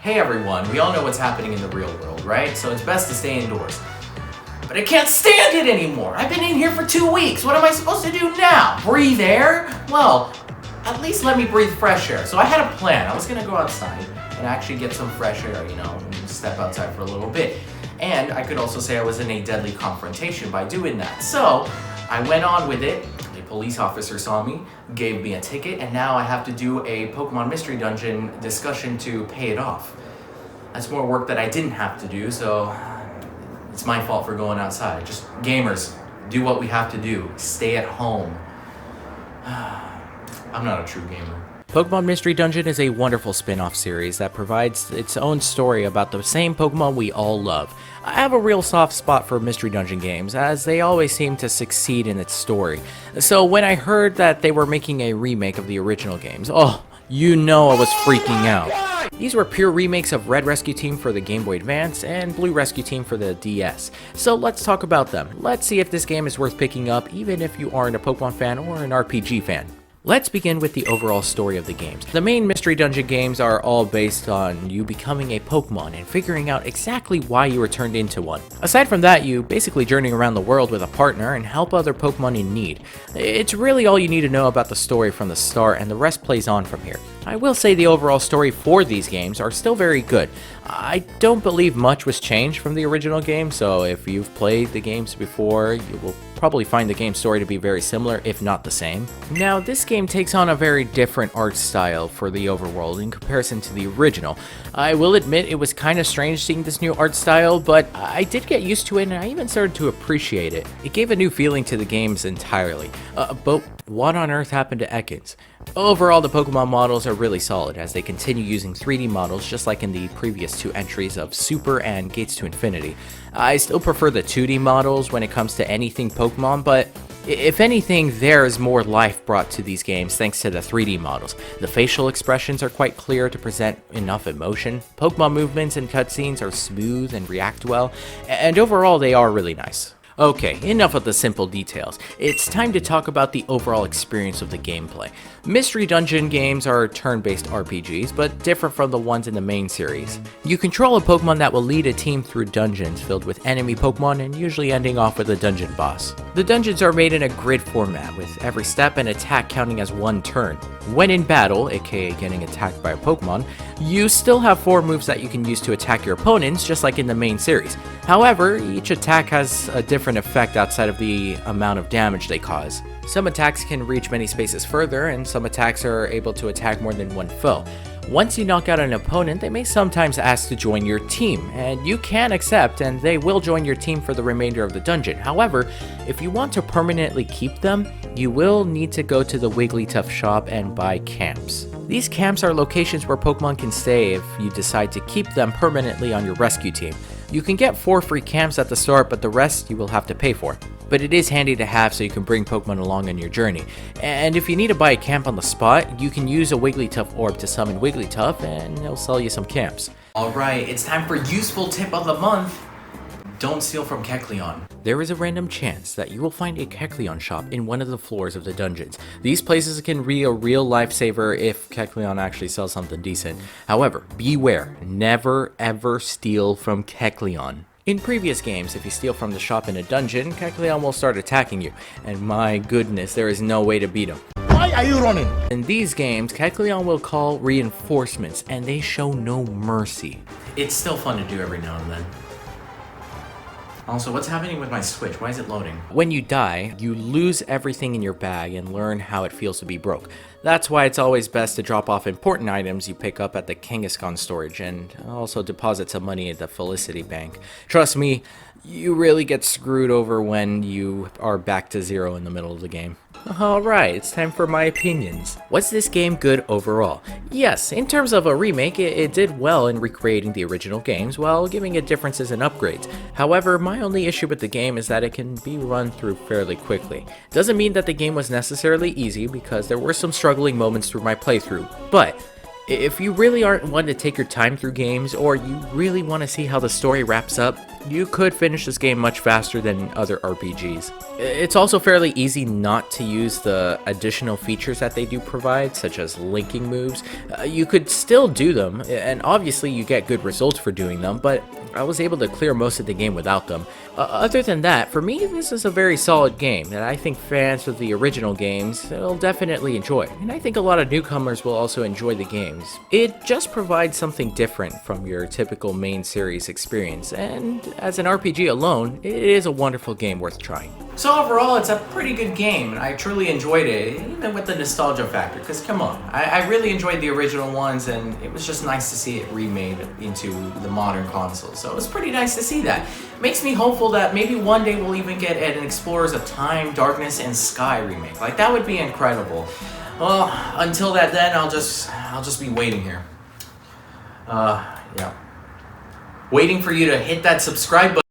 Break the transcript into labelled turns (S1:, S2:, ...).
S1: Hey everyone, we all know what's happening in the real world, right? So it's best to stay indoors. But I can't stand it anymore! I've been in here for 2 weeks! What am I supposed to do now? Breathe air? Well, at least let me breathe fresh air. So I had a plan. I was gonna go outside and actually get some fresh air, and step outside for a little bit. And I could also say I was in a deadly confrontation by doing that. So I went on with it. A police officer saw me, gave me a ticket, and now I have to do a Pokemon Mystery Dungeon discussion to pay it off. That's more work that I didn't have to do, so it's my fault for going outside. Just gamers, do what we have to do. Stay at home. I'm not a true gamer.
S2: Pokemon Mystery Dungeon is a wonderful spin-off series that provides its own story about the same Pokemon we all love. I have a real soft spot for Mystery Dungeon games, as they always seem to succeed in its story. So when I heard that they were making a remake of the original games, I was freaking out. These were pure remakes of Red Rescue Team for the Game Boy Advance and Blue Rescue Team for the DS. So let's talk about them. Let's see if this game is worth picking up, even if you aren't a Pokemon fan or an RPG fan. Let's begin with the overall story of the games. The main Mystery Dungeon games are all based on you becoming a Pokemon and figuring out exactly why you were turned into one. Aside from that, you basically journey around the world with a partner and help other Pokemon in need. It's really all you need to know about the story from the start, and the rest plays on from here. I will say the overall story for these games are still very good. I don't believe much was changed from the original game, so if you've played the games before, you will probably find the game story to be very similar, if not the same. Now, this game takes on a very different art style for the overworld in comparison to the original. I will admit it was kind of strange seeing this new art style, but I did get used to it and I even started to appreciate it. It gave a new feeling to the games entirely. But what on earth happened to Ekans? Overall, the Pokemon models are really solid as they continue using 3D models just like in the previous 2 entries of Super and Gates to Infinity. I still prefer the 2D models when it comes to anything Pokemon, but if anything, there is more life brought to these games thanks to the 3D models. The facial expressions are quite clear to present enough emotion, Pokemon movements and cutscenes are smooth and react well, and overall they are really nice. Okay, enough of the simple details. It's time to talk about the overall experience of the gameplay. Mystery Dungeon games are turn-based RPGs, but different from the ones in the main series. You control a Pokemon that will lead a team through dungeons filled with enemy Pokemon and usually ending off with a dungeon boss. The dungeons are made in a grid format, with every step and attack counting as 1 turn. When in battle, aka getting attacked by a Pokemon, you still have 4 moves that you can use to attack your opponents, just like in the main series. However, each attack has a different effect outside of the amount of damage they cause. Some attacks can reach many spaces further, and some attacks are able to attack more than one foe. Once you knock out an opponent, they may sometimes ask to join your team, and you can accept, and they will join your team for the remainder of the dungeon. However, if you want to permanently keep them, you will need to go to the Wigglytuff shop and buy camps. These camps are locations where Pokemon can stay if you decide to keep them permanently on your rescue team. You can get 4 free camps at the start, but the rest you will have to pay for. But it is handy to have so you can bring Pokemon along on your journey. And if you need to buy a camp on the spot, you can use a Wigglytuff orb to summon Wigglytuff and they'll sell you some camps.
S1: Alright, it's time for Useful Tip of the Month. Don't steal from Kecleon.
S2: There is a random chance that you will find a Kecleon shop in one of the floors of the dungeons. These places can be a real lifesaver if Kecleon actually sells something decent. However, beware, never ever steal from Kecleon. In previous games, if you steal from the shop in a dungeon, Kecleon will start attacking you, and my goodness, there is no way to beat him.
S3: Why are you running?
S2: In these games, Kecleon will call reinforcements, and they show no mercy.
S1: It's still fun to do every now and then. Also, what's happening with my Switch? Why is it loading?
S2: When you die, you lose everything in your bag and learn how it feels to be broke. That's why it's always best to drop off important items you pick up at the Kangaskhan storage and also deposit some money at the Felicity Bank. Trust me, you really get screwed over when you are back to 0 in the middle of the game. Alright, it's time for my opinions. Was this game good overall? Yes, in terms of a remake, it did well in recreating the original games while giving it differences and upgrades. However, my only issue with the game is that it can be run through fairly quickly. Doesn't mean that the game was necessarily easy because there were some struggling moments through my playthrough, but if you really aren't one to take your time through games or you really want to see how the story wraps up, you could finish this game much faster than other RPGs. It's also fairly easy not to use the additional features that they do provide, such as linking moves. You could still do them, and obviously you get good results for doing them, but I was able to clear most of the game without them. Other than that, for me, this is a very solid game that I think fans of the original games will definitely enjoy, and I think a lot of newcomers will also enjoy the games. It just provides something different from your typical main series experience, and as an RPG alone, it is a wonderful game worth trying.
S1: So overall, it's a pretty good game, and I truly enjoyed it, even with the nostalgia factor, because come on, I really enjoyed the original ones, and it was just nice to see it remade into the modern console, so it was pretty nice to see that. Makes me hopeful that maybe one day we'll even get an Explorers of Time, Darkness, and Sky remake. Like, that would be incredible. Well, until then, I'll just be waiting here. Yeah. Waiting for you to hit that subscribe button.